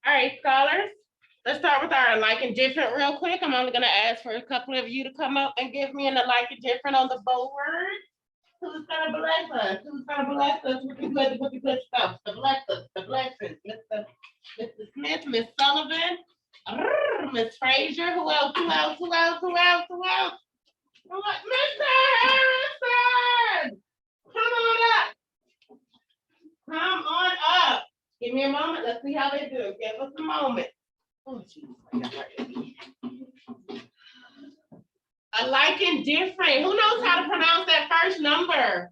All right, scholars. Let's start with our like and different real quick. I'm only gonna ask for a couple of you to come up and give me an like and different on the board. Who's gonna bless us? Who's gonna bless us with the good stuff? The blessings, Mr. Smith, Miss Sullivan, Miss Frazier. Who else? Who else? Who else? Who else? Who else? Mr. Harrison, come on up. Come on up. Give me a moment. Let's see how they do. Give us a moment. Oh, geez. Alike and different. Who knows how to pronounce that first number?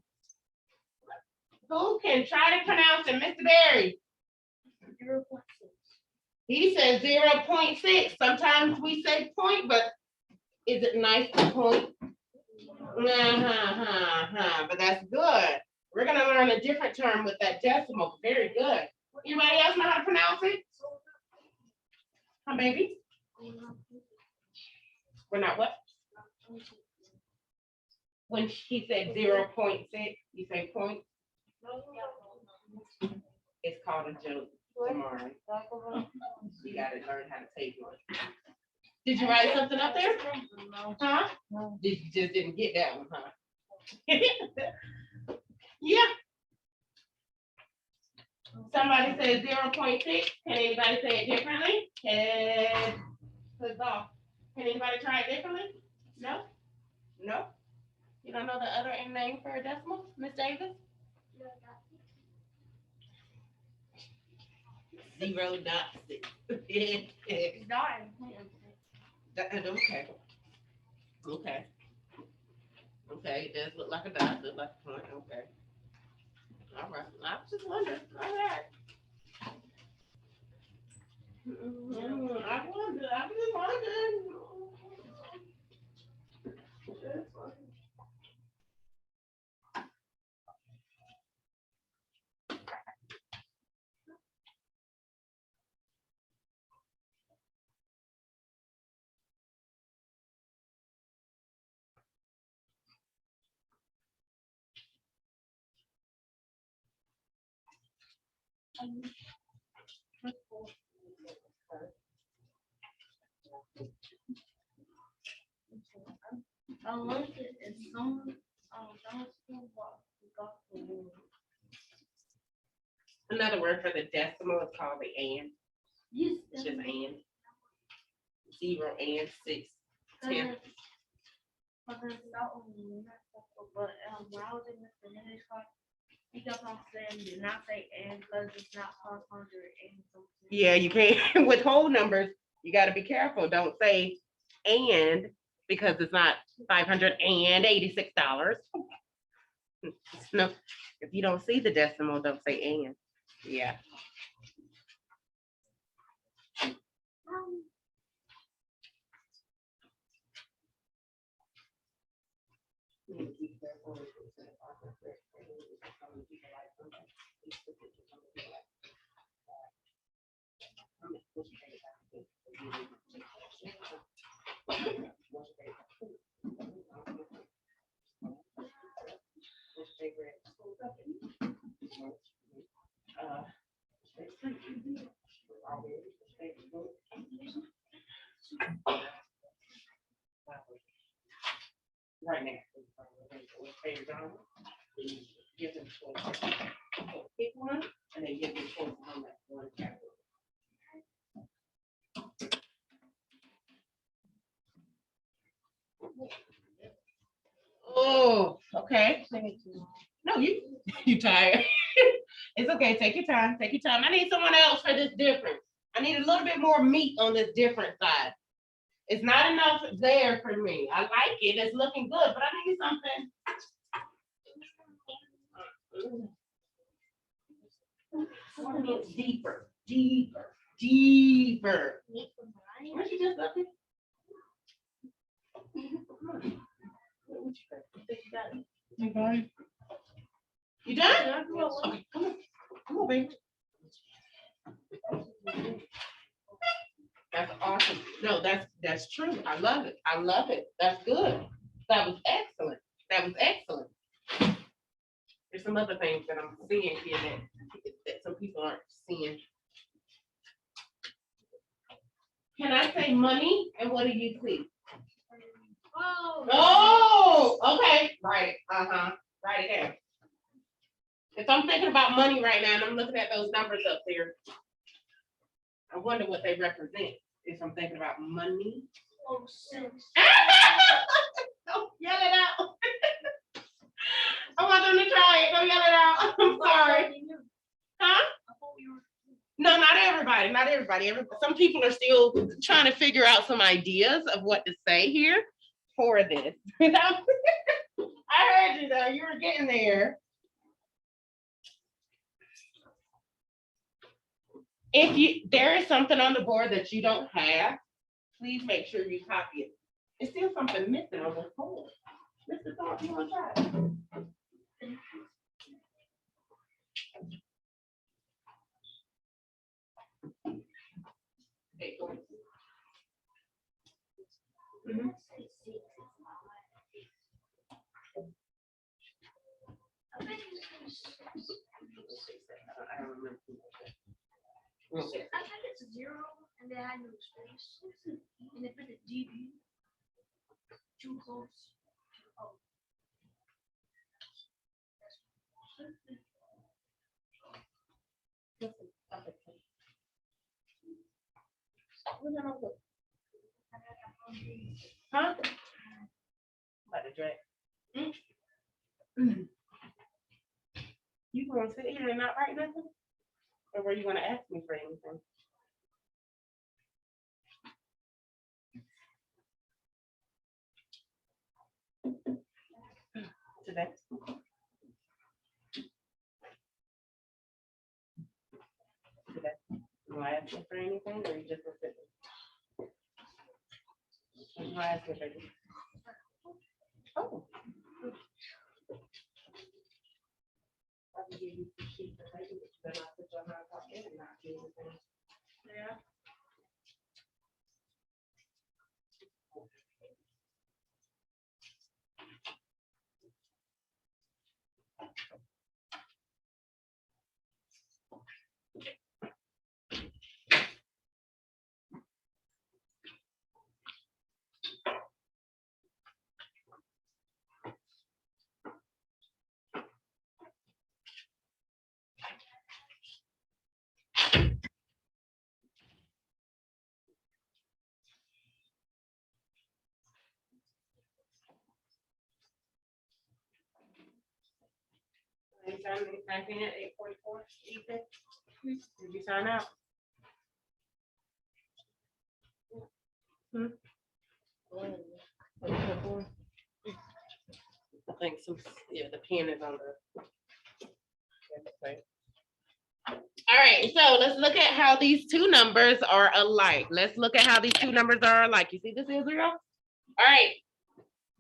Who can try to pronounce it? Mr. Berry. 0.6. He says 0.6. Sometimes we say point, but is it nice to point? But that's good. We're going to learn a different term with that decimal. Very good. Anybody else know how to pronounce it? Huh, baby? We're not what? When he said 0.6, you say point? It's called a joke tomorrow. You got to learn how to take one. Did you write something up there? Huh? You just didn't get that one, huh? Yeah. Somebody says 0.6. Can anybody say it differently? Can anybody try it differently? No? No? You don't know the other name for a decimal, Miss Davis? 0.6. It's not. Okay. Okay. Okay, it does look like a dot, look like a point. Okay. All right. I was just wondering. All right. I was just wondering. Another word for the decimal is called the and. Yes. It's just and. 0 and 6. 10. But when I was in Mr. Henry's class, he kept on saying, do not say and because it's not 500 and something. Yeah, you can't. With whole numbers, you got to be careful. Don't say and because it's not $586. No, if you don't see the decimal, don't say and. Yeah. Right now, give them choice. Pick one and then give them choice on that one category. Oh, okay. No, you tired. It's okay. Take your time. Take your time. I need someone else for this difference. I need a little bit more meat on this different side. It's not enough there for me. I like it. It's looking good, but I need something deeper, deeper, deeper. Weren't you just up here? You done? Okay, come on. Come on, baby. That's awesome. No, that's true. I love it. I love it. That's good. That was excellent. That was excellent. There's some other things that I'm seeing here that some people aren't seeing. Can I say money? And what do you see? Oh. Oh, okay. Right. Write it down. If I'm thinking about money right now and I'm looking at those numbers up there, I wonder what they represent if I'm thinking about money. Oh, 6. Don't yell it out. I want them to try it. Don't yell it out. I'm sorry. Huh? No, not everybody. Not everybody. Some people are still trying to figure out some ideas of what to say here for this. I heard you though. You were getting there. If there is something on the board that you don't have, please make sure you copy it. It's still something missing on the board. Mr. Thorpe, you want to try it? Mhm. I don't remember. I think it's 0 and they had no space. And they put the DB too close. Oh. Huh? About to drag. You gonna sit here and not write nothing? Or were you gonna ask me for anything? Today? Today? You wanna ask me for anything or you just gonna sit there? You wanna ask me for anything? Oh. I can give you some sheets of paper, but you better not put your hand up in and not do anything. Yeah. You signed back in at 8:44, Ethan? Did you sign out? I think some, yeah, the pen is on the. All right, so let's look at how these two numbers are alike. Let's look at how these two numbers are alike. You see this is 0? All right,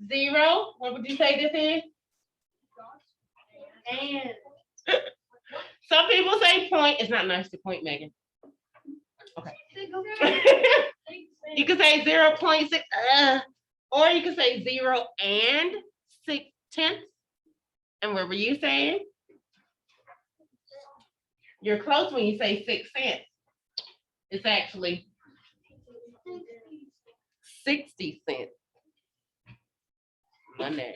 0, what would you say this is? And some people say point. It's not nice to point, Megan. Okay. You can say 0.6, or you can say 0 and 6/10. And what were you saying? You're close when you say 6 cents. It's actually 60 cents. Money.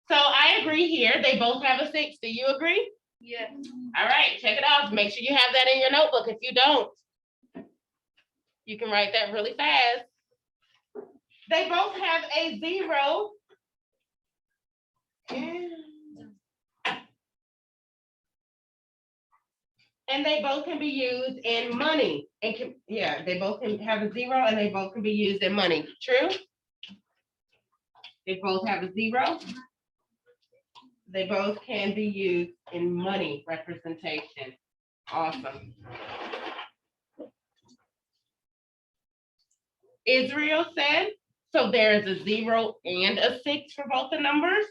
So I agree here. They both have a 6. Do you agree? Yeah. All right, check it off. Make sure you have that in your notebook. If you don't, you can write that really fast. They both have a 0. And they both can be used in money. And they both can have a 0 and they both can be used in money. True? They both have a 0. They both can be used in money representation. Awesome. Israel said, so there's a 0 and a 6 for both the numbers.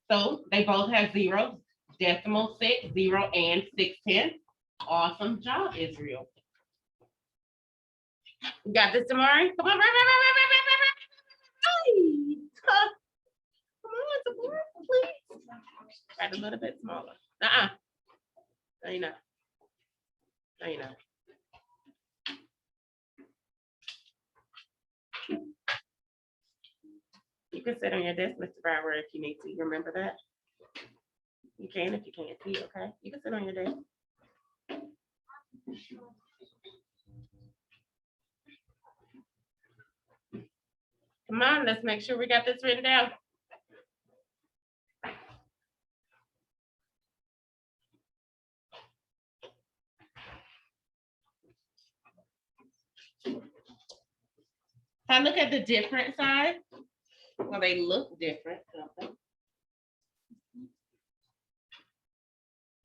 So they both have 0, decimal 6, 0 and 6/10. Awesome job, Israel. You got this, Tamari? Come on, right. Come on, Tamari, please. Write a little bit smaller. No, you're not. No, you're not. You can sit on your desk, Mr. Brower, if you need to. You remember that? You can if you can't see, okay? You can sit on your desk. Come on, let's make sure we got this written down. If I look at the different side, well, they look different, don't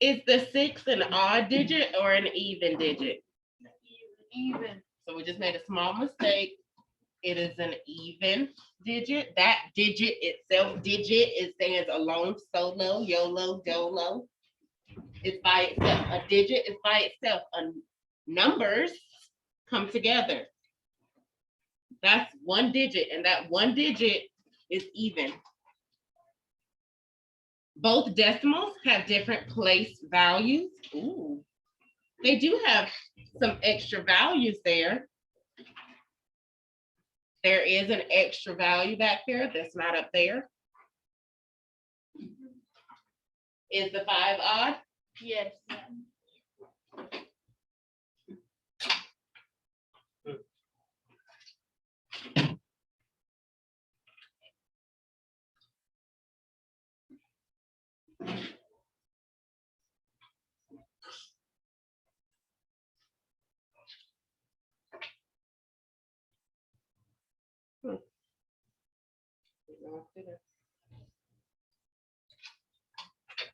they? Is the 6 an odd digit or an even digit? Even. So we just made a small mistake. It is an even digit. That digit itself, it stands alone, solo, YOLO, DOLO. It's by itself. A digit is by itself. Numbers come together. That's one digit, and that one digit is even. Both decimals have different place values. Ooh. They do have some extra values there. There is an extra value back there that's not up there. Is the 5 odd? Yes.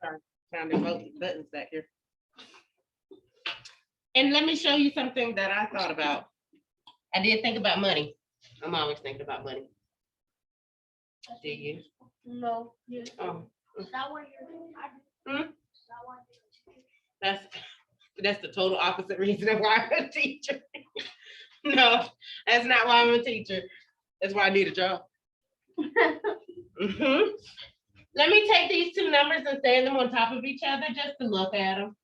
Sorry, found both buttons back here. And let me show you something that I thought about. I did think about money. I'm always thinking about money. Do you? No. Yes. Oh, Is that why you're? Hmm? Is that why you're a teacher? that's the total opposite reason of why I'm a teacher. No, that's not why I'm a teacher. That's why I need a job. Mhm. Let me take these two numbers and stand them on top of each other just to look at them.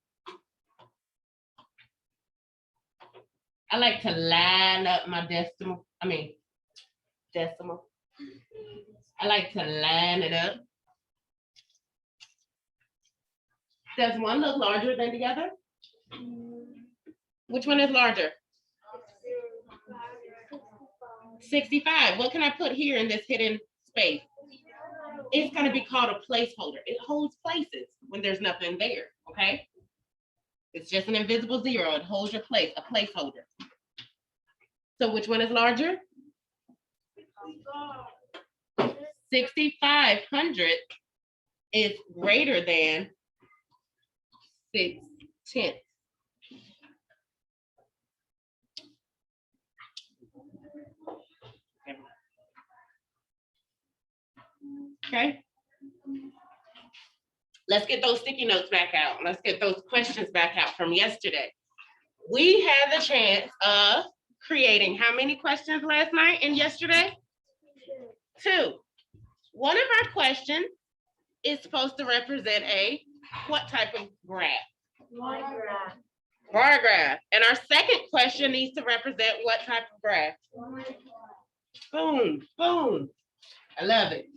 I like to line up my decimal. I like to line it up. Does one look larger than the other? Which one is larger? 65. What can I put here in this hidden space? It's going to be called a placeholder. It holds places when there's nothing there, okay? It's just an invisible zero. It holds your place, a placeholder. So which one is larger? 6,500 is greater than 6/10. Okay. Let's get those sticky notes back out. Let's get those questions back out from yesterday. We had the chance of creating how many questions last night and yesterday? 2. One of our questions is supposed to represent a what type of graph? Bar graph. Bar graph. And our second question needs to represent what type of graph? Boom, boom. I love it.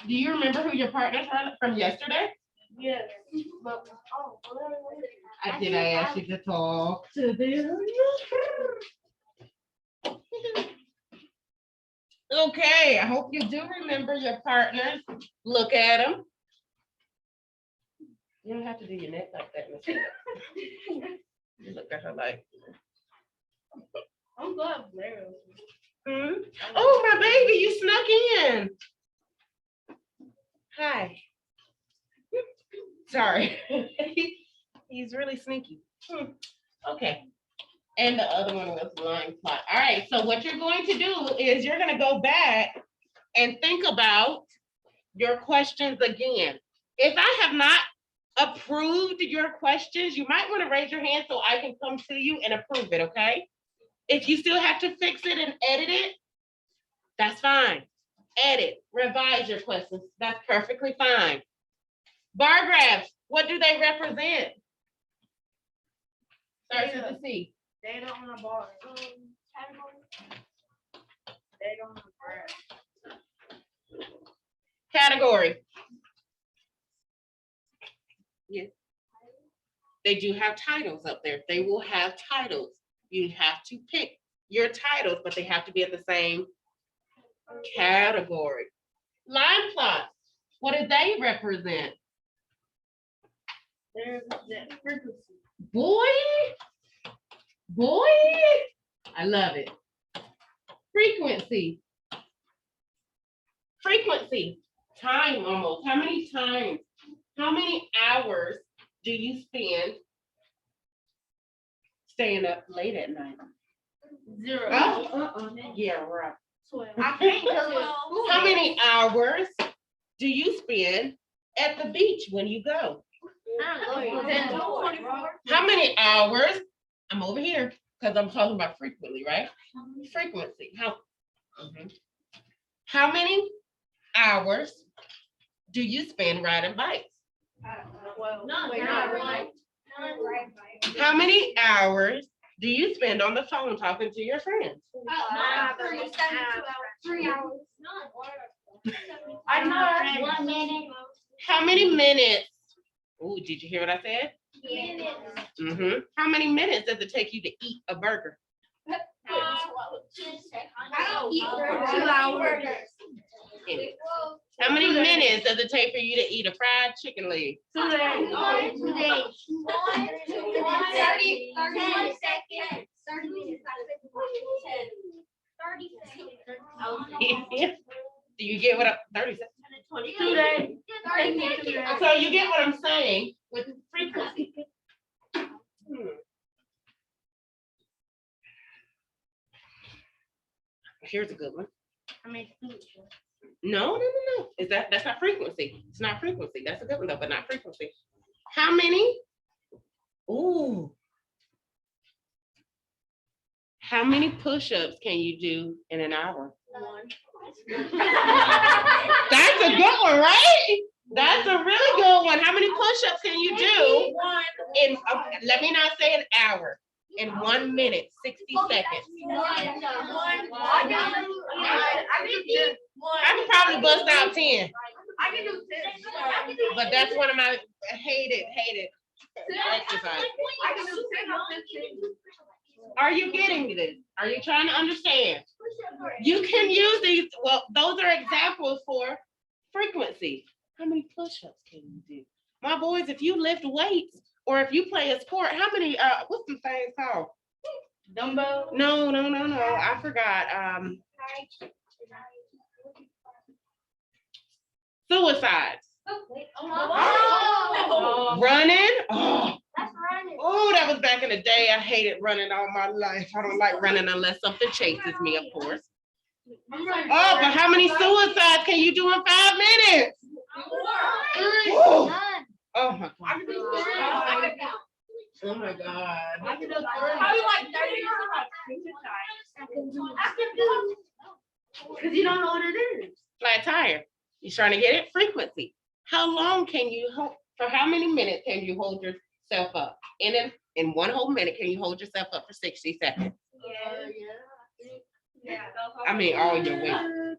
Do you remember who your partners were from yesterday? Yes. I ask you to talk to them. Okay, I hope you do remember your partners. Look at them. You don't have to do your neck like that, Miss. You look at her like, I'm glad Blair. oh, my baby, you snuck in. Hi. Sorry. He's really sneaky. Okay. And the other one was blind spot. All right, so what you're going to do is you're going to go back and think about your questions again. If I have not approved your questions, you might want to raise your hand so I can come to you and approve it, okay? If you still have to fix it and edit it, that's fine. edit, revise your questions. That's perfectly fine. Bar graphs, what do they represent? Starts with a C. Data on a bar. Category. Data on a graph. Category. Yes. They do have titles up there. They will have titles. You have to pick your titles, but they have to be at the same category. Line plots, what do they represent? There's the frequency. Boy, I love it. Frequency. Frequency, time almost. How many times, how many hours do you spend staying up late at night? 0. Yeah, right. 12. I can't tell you. How many hours do you spend at the beach when you go? How many hours? I'm over here because I'm talking about frequently, right? Frequency. How many hours do you spend riding bikes? How many hours do you spend on the phone talking to your friends? 3 hours. I know. 1 minute. How many minutes? Oh, did you hear what I said? Minutes. How many minutes does it take you to eat a burger? I don't eat burgers. 2 hours. How many minutes does it take for you to eat a fried chicken leg? 2 days. 2 days. 30 seconds. 30 minutes. 30 seconds. Do you get what I'm 30 seconds? 2 days. So you get what I'm saying with frequency. Here's a good one. No. Is that's not frequency? It's not frequency. That's a good one though, but not frequency. How many? Ooh. How many push-ups can you do in an hour? 1. That's a good one, right? That's a really good one. How many push-ups can you do in? Let me not say an hour. In 1 minute, 60 seconds. I can probably bust out 10. I can do 10. But that's one of my hated exercises. I can do 10 or 15. Are you getting this? Are you trying to understand? You can use these. Well, those are examples for frequency. How many push-ups can you do? My boys, if you lift weights or if you play a sport, how many, what's the thing called? Dumbbell? No. I forgot. Suicides. Running. Oh, that was back in the day. I hated running all my life. I don't like running unless something chases me, of course. Oh, but how many suicides can you do in 5 minutes? Woo. Oh my God. Oh my God. Because you don't know what it is. Flat tire. You trying to get it? Frequency. How long can you hold? For how many minutes can you hold yourself up? In 1 whole minute, can you hold yourself up for 60 seconds? Yeah. I mean, all your weight.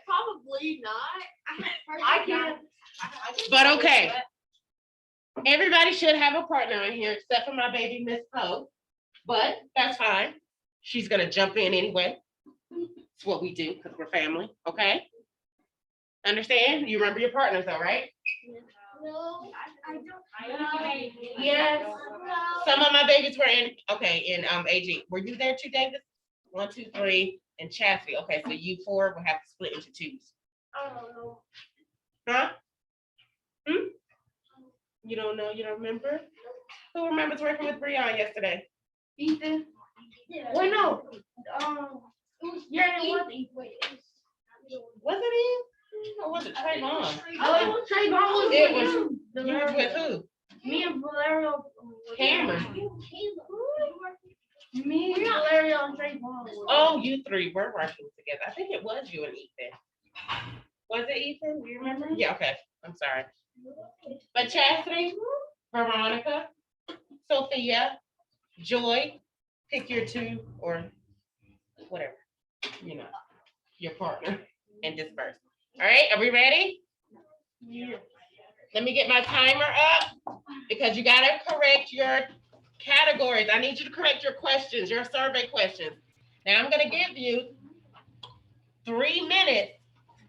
Probably not. I can. But okay. Everybody should have a partner in here except for my baby, Miss Poe. But that's fine. She's gonna jump in anyway. It's what we do because we're family, okay? Understand? You remember your partners though, right? No, I don't. Yes. Some of my babies were in AG. Were you there too, David? 1, 2, 3, and Chastity. Okay, so you 4 will have to split into 2s. I don't know. Huh? You don't know? You don't remember? Who remembers working with Breon yesterday? Ethan? Wait, no. Yeah, it was Ethan. Was it Ian? Or was it Trayvon? Oh, it was Trayvon. It was. You was with who? Me and Valerio. Cameron. Me, Valerio, and Trayvon. Oh, you three were working together. I think it was you and Ethan. Was it Ethan? Do you remember? Yeah, okay. I'm sorry. But Chastity, Veronica, Sophia, Joy, pick your two or whatever, you know, your partner and disperse. All right, are we ready? Yeah. Let me get my timer up because you gotta correct your categories. I need you to correct your questions, your survey questions. Now I'm gonna give you 3 minutes,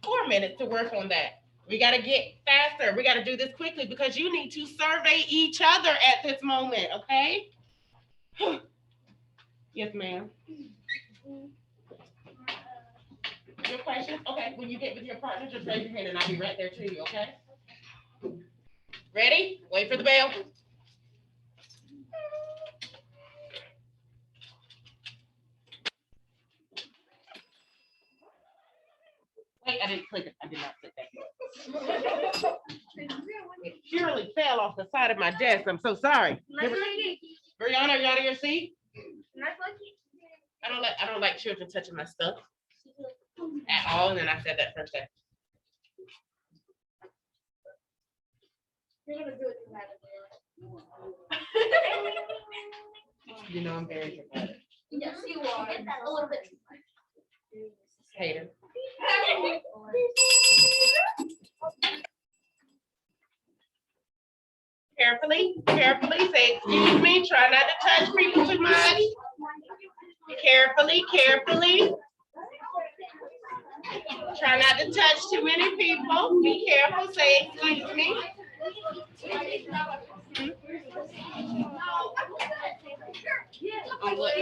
4 minutes to work on that. We gotta get faster. We gotta do this quickly because you need to survey each other at this moment, okay? Yes, ma'am. Your questions? Okay, when you get with your partner, just raise your hand and I'll be right there to you, okay? Ready? Wait for the bell. Wait, I didn't click it. I did not click that. It purely fell off the side of my desk. I'm so sorry. Brianna, are you out of your seat? I don't like children touching my stuff at all. And then I said that first day. You know I'm very dramatic. Yes, you are. A little bit. Hater. Carefully, carefully say, excuse me, try not to touch people too much. Carefully, carefully. Try not to touch too many people. Be careful, say excuse me. On what?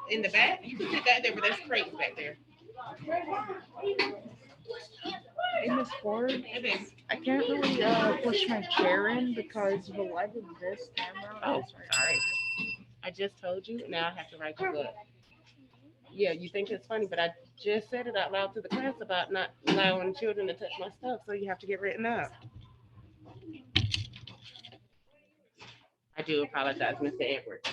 In the back? You can sit that there, but there's crates back there. In this board, I can't really push my chair in because the leg of this camera Oh, is right. sorry. I just told you, now I have to write your book. Yeah, you think it's funny, but I just said it out loud to the class about not allowing children to touch my stuff, so you have to get written up. I do apologize, Mr. Edwards.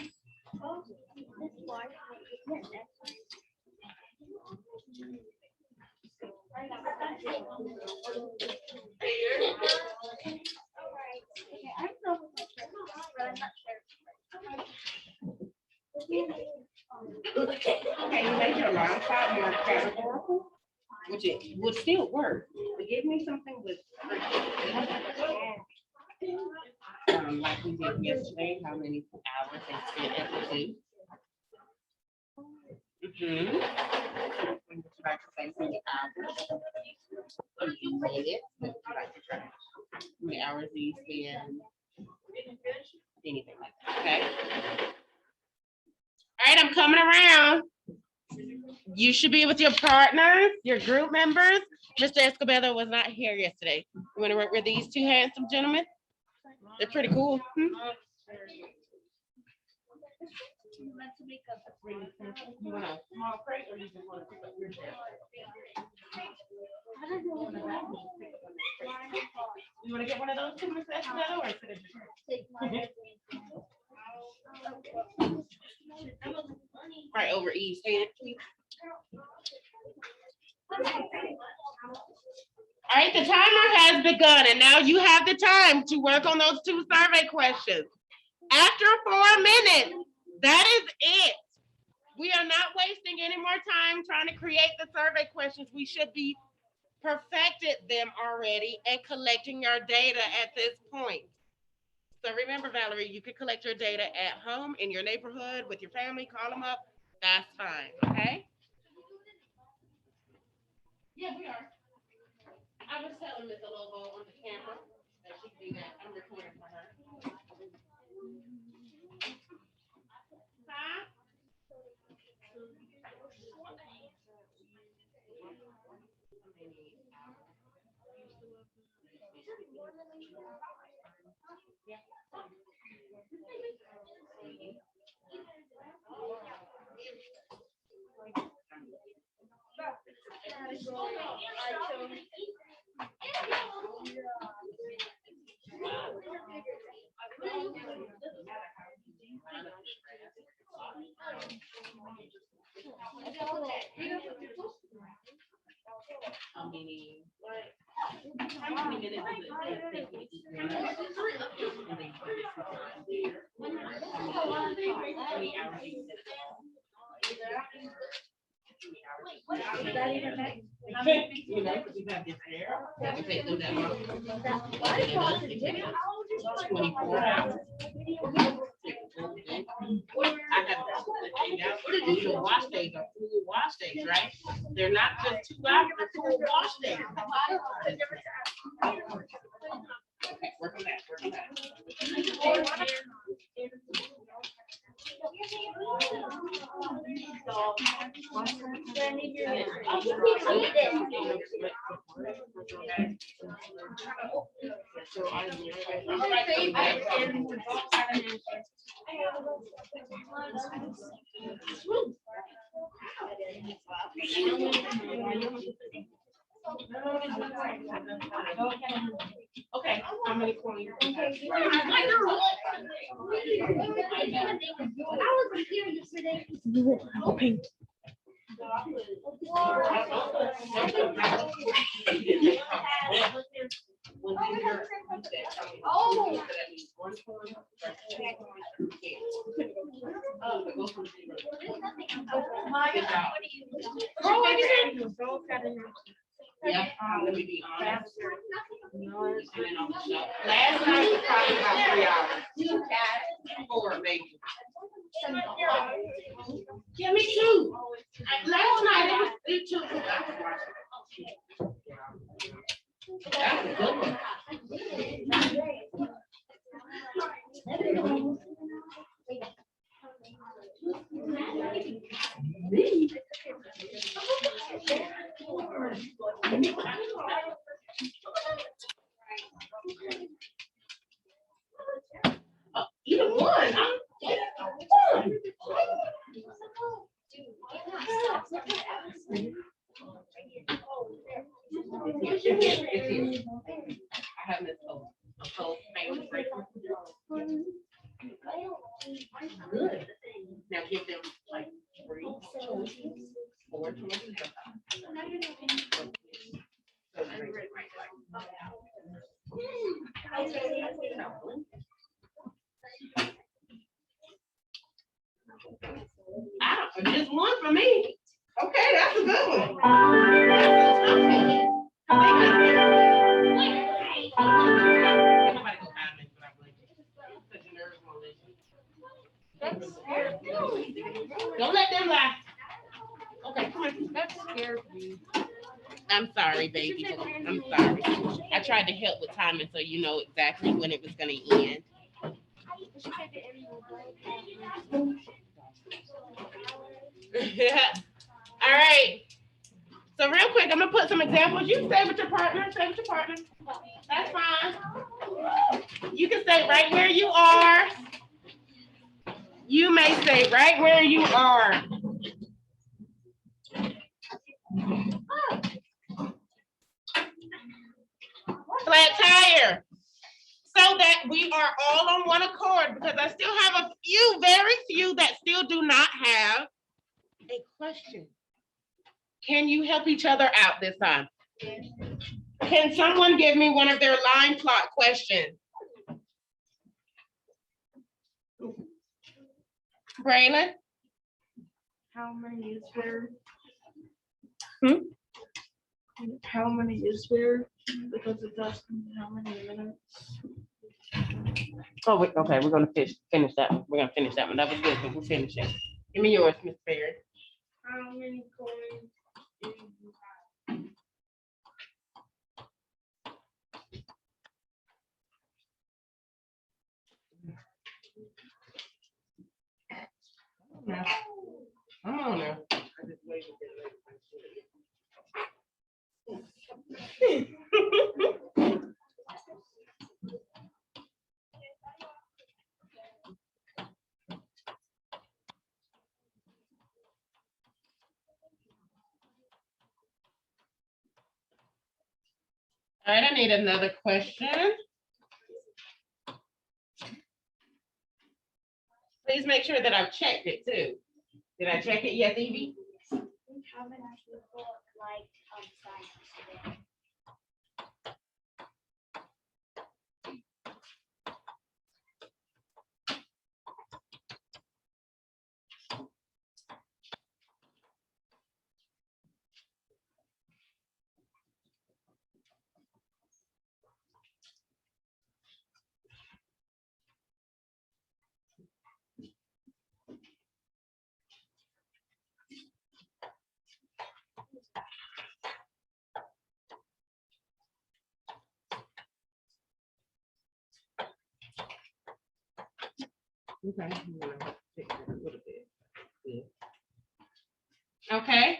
Okay, you made your line five more categorical, which it would still work. But give me something with like we did yesterday, how many hours they spent at the zoo. Mm-hmm. Would you like to say how many hours? Or you made it? Would you like to try? How many hours do you spend? Anything like that, okay? All right, I'm coming around. You should be with your partners, your group members. Mr. Escobedo was not here yesterday. You want to work with these two handsome gentlemen? They're pretty cool. You want a small crate or you just want to pick up your chair? You want to get one of those two, Mr. Escobedo, or sit at your chair? Right over Eve's head, please. All right, the timer has begun, and now you have the time to work on those two survey questions. After 4 minutes, that is it. We are not wasting any more time trying to create the survey questions. We should be perfected them already and collecting your data at this point. So remember, Valerie, you can collect your data at home, in your neighborhood, with your family, call them up. That's fine, okay? Yeah, we are. I was telling Miss Lobo on the camera that she can do that. I'm recording for her. Huh? How many minutes is it gonna take you to eat dinner? And then you put this on there. How many hours do you sit? You know, because you have this hair. That would take them that long. It takes 24 hours. I have the wash days are full wash days, right? They're not just 2 hours, they're full wash days. Okay, work on that, work on that. Okay, how many coins? Pink. Yeah, let me be honest. Last night was probably about 3 hours. 4 maybe. Yeah, me too. Last night it took. That was a good one. Either one. I have this whole family break. Good. Now give them like 3 choices, 4 choices. Just one for me. Okay, that's a good one. Don't let them lie. Okay, come on. That scared me. I'm sorry, baby. I'm sorry. I tried to help with timing so you know exactly when it was going to end. All right. So real quick, I'm gonna put some examples. You stay with your partner. Stay with your partner. That's fine. You can stay right where you are. You may stay right where you are. Flat tire. So that we are all on one accord, because I still have a few, very few, that still do not have a question. Can you help each other out this time? Can someone give me one of their line plot questions? Braylon? How many is there? Hmm? How many is there? Because it's asking how many minutes. Oh, wait, okay, we're gonna finish that one. We're gonna finish that one. That was good, but we'll finish it. Give me yours, Miss Barry. How many coins do you have? Come on now. All right, I need another question. Please make sure that I've checked it too. Did I check it? Yes, Evie? How many people liked science today? Okay. I'm gonna have to fix that a little bit. Yeah. Okay.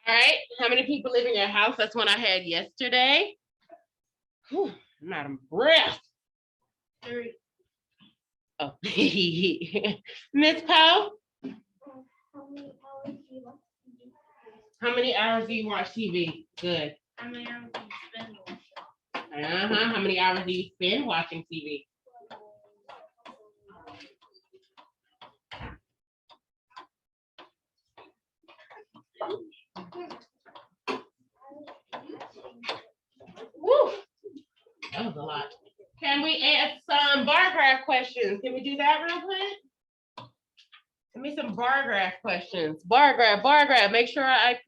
All right. How many people live in your house? That's one I had yesterday. Whew, I'm out of breath. 3. Oh, Miss Poe, How many hours how many hours do you watch TV? do you watch TV? Good. How many hours do you spend watching? How many hours do you spend watching TV? Woo, that was a lot. Can we ask some bar graph questions? Can we do that real quick? Give me some bar graph questions. Bar graph. Make sure I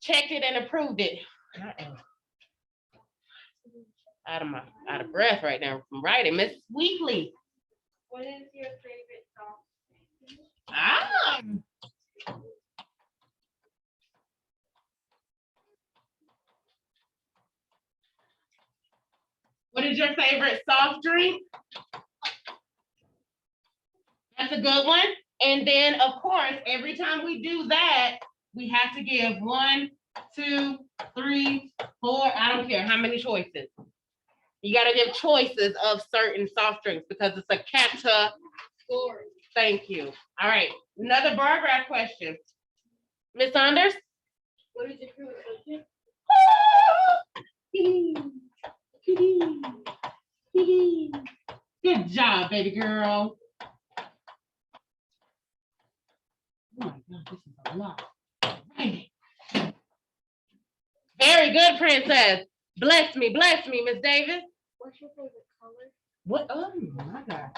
checked it and approved it. I am out of breath right now from writing. Miss Weekly. What is your favorite song? Ah. What is your favorite soft drink? That's a good one. And then, of course, every time we do that, we have to give 1, 2, 3, 4. I don't care how many choices. You got to give choices of certain soft drinks because it's a category. Thank you. All right. Another bar graph question. Miss Saunders? What is your favorite subject? Good job, baby girl. Oh my God, this is a lot. Right. Very good, princess. Bless me, Miss Davis. What's your favorite color? What? Oh my God.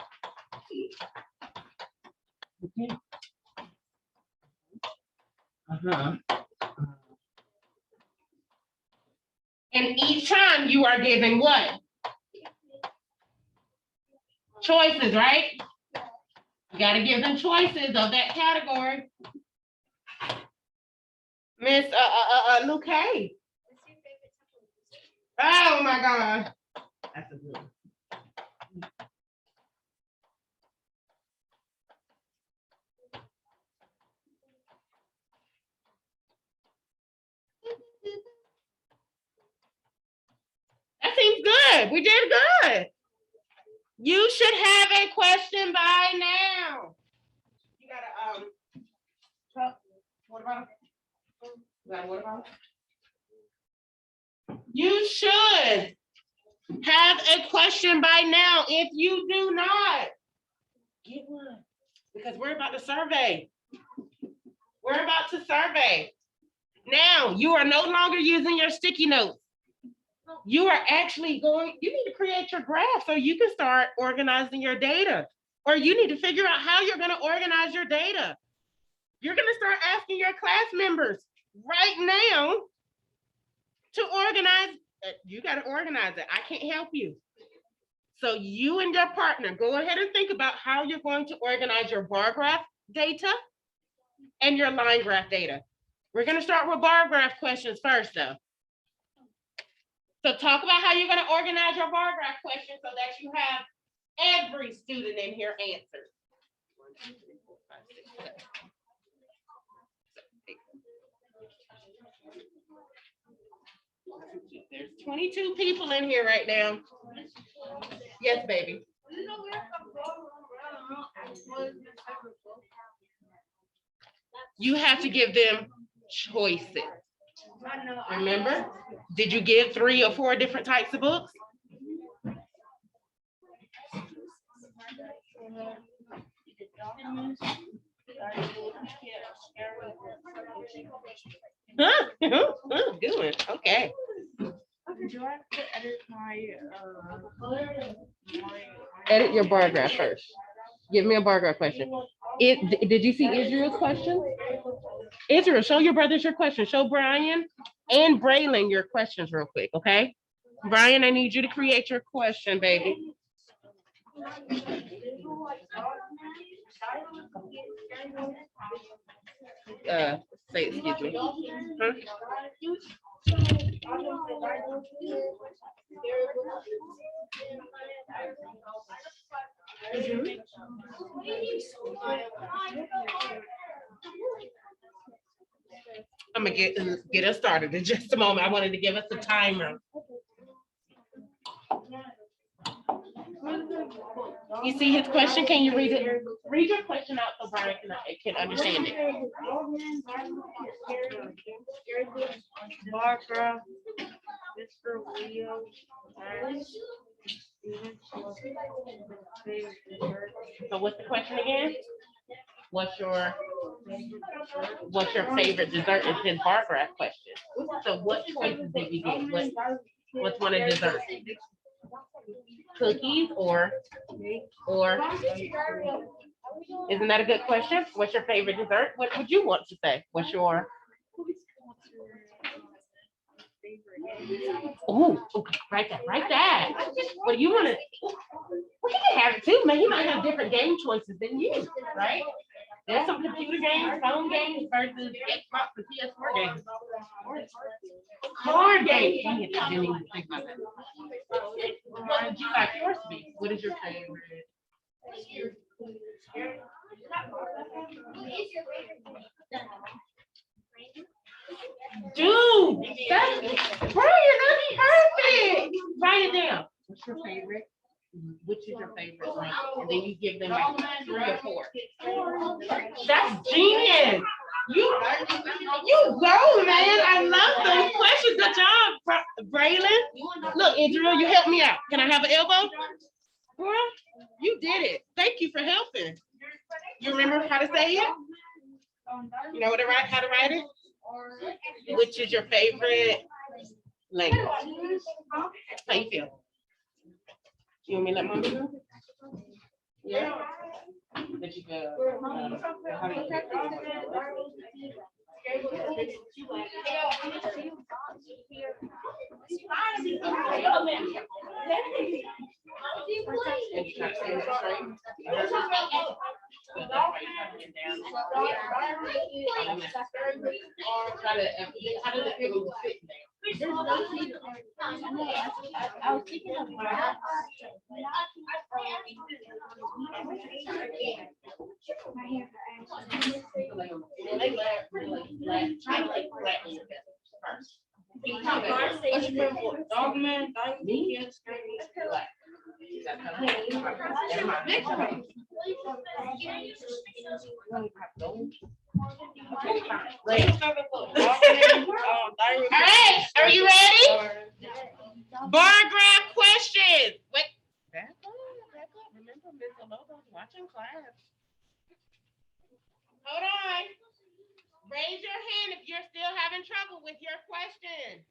Okay. And each time you are given what? Choices, right? You got to give them choices of that category. Miss Luke. What's your favorite type of music? Oh my God. That's a good one. That seems good. We did good. You should have a question by now. You got a what about? You got a what about? You should have a question by now. If you do not, get one. Because we're about to survey. We're about to survey. Now, you are no longer using your sticky notes. You are actually you need to create your graph so you can start organizing your data. Or you need to figure out how you're going to organize your data. You're going to start asking your class members right now to organize. You got to organize it. I can't help you. So you and your partner, go ahead and think about how you're going to organize your bar graph data and your line graph data. We're going to start with bar graph questions first, though. So talk about how you're going to organize your bar graph questions so that you have every student in here answered. 1, 2, 3, 4, 5, 6, 7. There's 22 people in here right now. Yes, baby. You have to give them choices. Remember? Did you give 3 or 4 different types of books? Huh? Good one. Okay. Do I have to edit my Edit your bar graph first. Give me a bar graph question. Did you see Israel's question? Israel, show your brothers your question. Show Brian and Braylon your questions real quick, okay? Brian, I need you to create your question, baby. Say excuse me. Huh? I'm gonna get us started in just a moment. I wanted to give us a timer. You see his question? Can you read it? Read your question out so Brian can understand it. Barbara, Mr. Leo, and So what's the question again? What's your favorite dessert? Is his bar graph question. So what choices did you get? What's one of dessert? Cookies or isn't that a good question? What's your favorite dessert? What would you want to say? What's your oh, okay, write that. What do you want to? We can have it too, man. He might have different game choices than you, right? There's some computer games, phone games versus Xbox and PS4 games. Card games. Dang it, I didn't even think about that. What would you like yours to be? What is your favorite? Dude, that's Brian, that's perfect. Write it down. What's your favorite? Which is your favorite one? And then you give them like 3 or 4. That's genius. You go, man. I love those questions. Good job, Braylon. Look, Israel, you helped me out. Can I have an elbow? Girl, you did it. Thank you for helping. You remember how to say it? You know how to write it? Which is your favorite language? How you feel? You want me to let mommy know? Yeah. That you go. How do you how does it feel sitting there? I was thinking of that. Dogman, Alright, are you ready? Bar graph questions. Wait. Back up. Remember, Ms. Lobo's watching class. Hold on. Raise your hand if you're still having trouble with your question.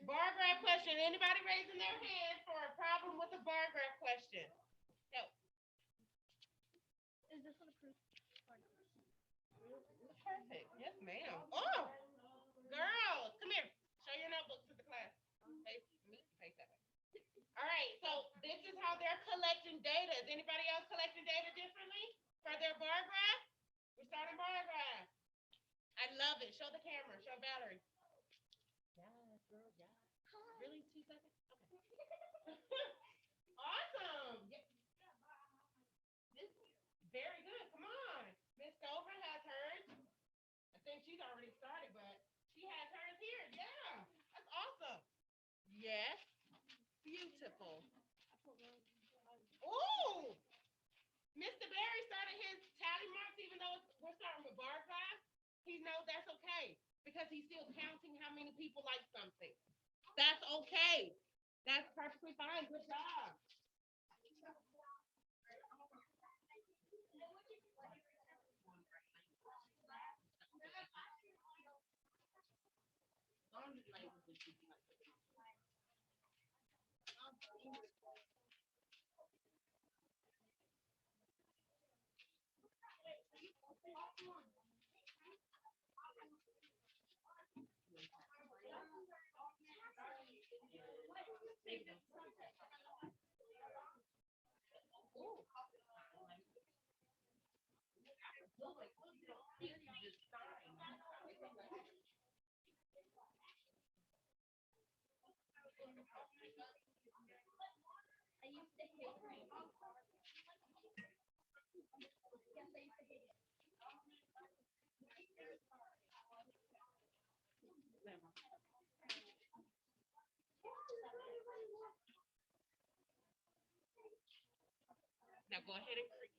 Bar graph question. Anybody raising their hand for a problem with the bar graph question? No. Is this one approved? Perfect. Yes, ma'am. Oh, girls, come here. Show your notebooks to the class. Face that way. All right. So this is how they're collecting data. Is anybody else collecting data differently for their bar graph? We're starting bar graph. I love it. Show the camera. Show Valerie. Yes, girl. Yes. Really? 2 seconds? Okay. Awesome. Yeah. Very good. Come on. Miss Stover has hers. I think she's already started, but she has hers here. Yeah. That's awesome. Yes. Beautiful. Ooh. Mr. Barry started his marks, even though we're starting with bar class, he knows that's okay because he's still counting how many people like something. That's okay. That's perfectly fine. Good job. Now go ahead and create.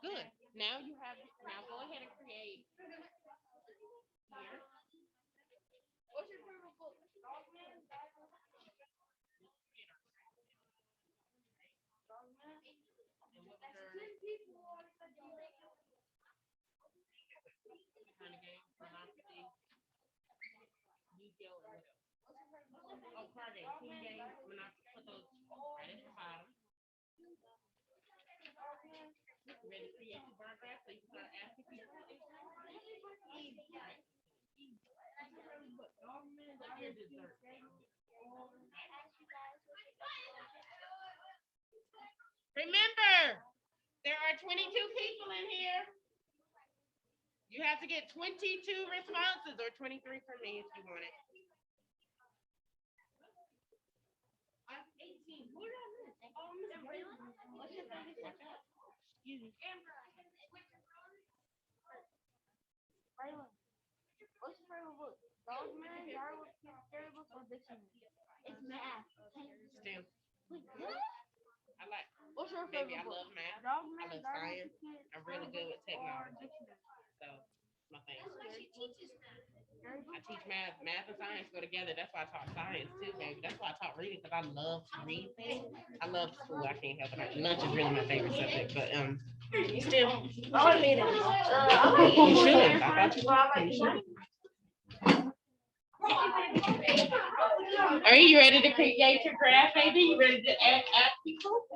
Good. Now you have. Now go ahead and create here. What's your favorite book? And what was your kind of game? Monopoly, Yu-Gi-Oh, and what else? Oh, card game. Team game. Monopoly. Put those right at the bottom. You ready to create your bar graph so you can start asking people? Right. What's your dessert? Remember, there are 22 people in here. You have to get 22 responses or 23 for me if you want it. I'm 18. Who did I miss? Oh, Miss Braylon. What's your favorite subject? Excuse me. Braylon, what's your favorite book? Dogman, Darwin, Storybook, or Dictionary? It's math. STEM. I like, What's your baby, I favorite book? love math. Dogman, I love Darwin, science. I'm really good with technology. Dictionary. So, my thing. I teach math. Math and science go together. That's why I taught science too, baby. That's why I taught reading, because I love to read things. I love school. I can't help it. Lunch is really my favorite subject, but still. I want to meet him. You should. I thought you should. Are you ready to create your graph, baby? You ready to ask people?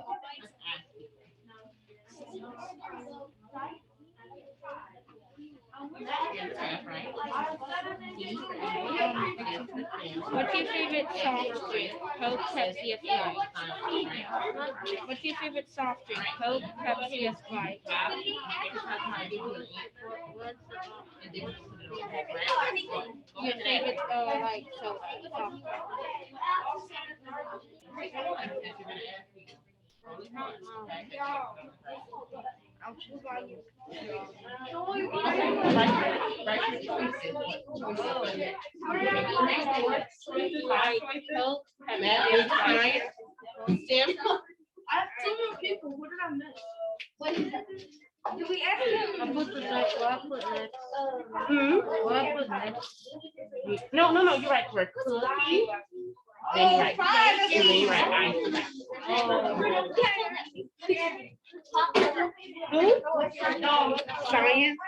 What's your favorite soft drink? Coke, Pepsi, or Sprite? What's your favorite soft drink? Coke, Pepsi, or Sprite? Your favorite like soda, soft drink? I'll choose one. Like Coke, Math, science, STEM. I have 2 more people. What did I miss? Did we ask him? I put the next. What I put next? What I put next? No, you're right. Correct. Cookie. Then you write cake, and then you write ice. Science,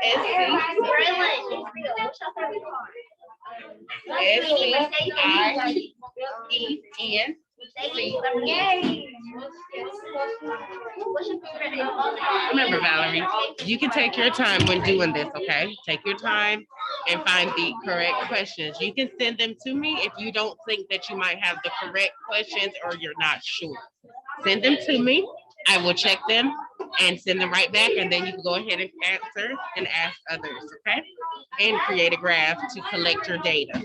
Remember, Valerie, you can take your time when doing this, okay? Take your time and find the correct questions. You can send them to me if you don't think that you might have the correct questions or you're not sure. Send them to me. I will check them and send them right back, and then you can go ahead and answer and ask others, okay? And create a graph to collect your data.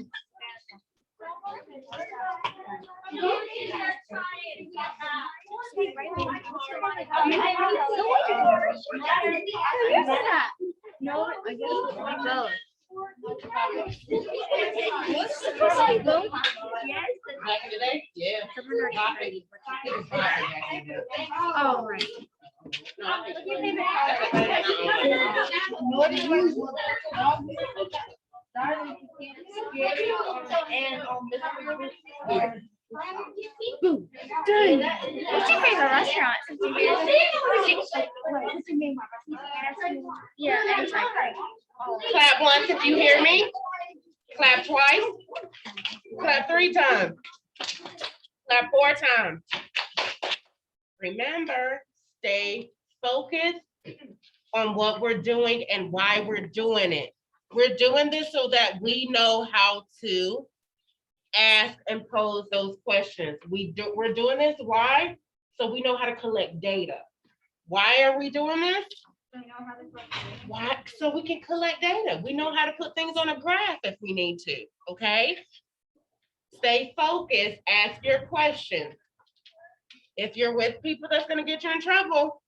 No, I guess no. Back in the day? Yeah. Oh, right. What's your favorite restaurant? Since you're here? Yeah, anytime. Clap once if you hear me. Clap twice. Clap 3 times. Clap 4 times. Remember, stay focused on what we're doing and why we're doing it. We're doing this so that we know how to ask and pose those questions. We're doing this, why? So we know how to collect data. Why are we doing this? Why? So we can collect data. We know how to put things on a graph if we need to, okay? Stay focused, ask your questions. If you're with people that's gonna get you in trouble,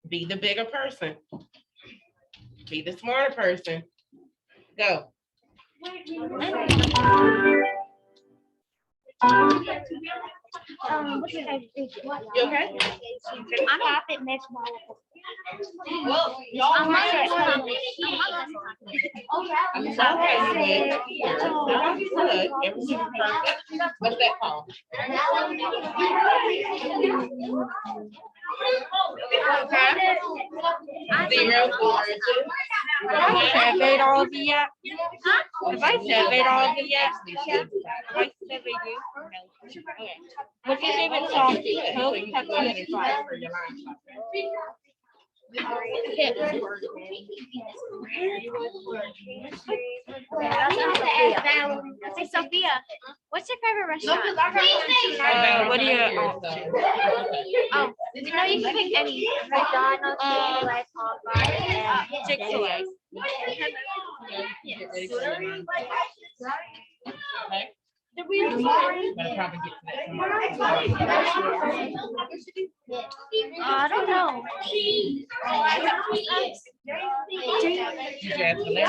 be the bigger person. Be the smarter person. Go. What's your favorite food? You okay? I'm happy mixed Well, y'all I'm right. not Okay, good. Everything's perfect. What's that called? Zero origin. Have I surveyed all of you yet? Have I surveyed all of you yet? Have I surveyed you? No. Okay. What's your favorite softie? Coke, Pepsi, or Sprite? Hey, Sophia, what's your favorite restaurant? What do you? You know you can pick any. McDonald's, Chick-fil-A, Popeyes, and Chick-fil-A. Okay. Better probably get to that tomorrow. I don't know. You just hilarious.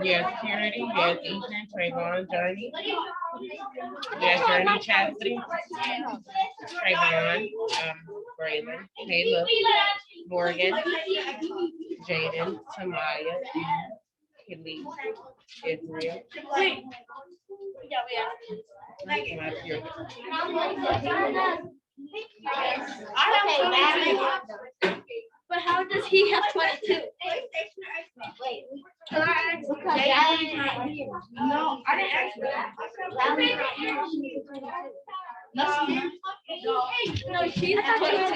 Yes, Kennedy, yes, Ethan, Trayvon, Journey. Yes, Journey, Chastity. Trayvon, Braylon, Caleb, Morgan, Jaden, Tamaya, Kelly, Israel. But how does he have 22? No, I didn't ask that. No, she's 22.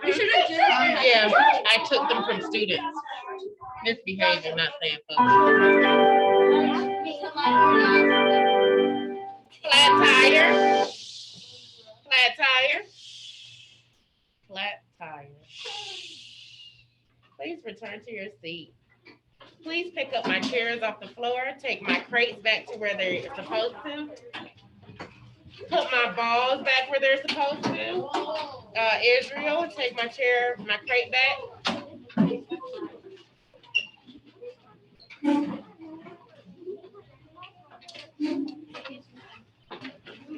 You should have just. Yeah, I took them from students. Misbehaving, not saying fun. Flat tire. Flat tire. Flat tire. Please return to your seat. Please pick up my chairs off the floor. Take my crates back to where they're supposed to. Put my balls back where they're supposed to. Israel, take my crate back.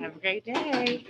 Have a great day.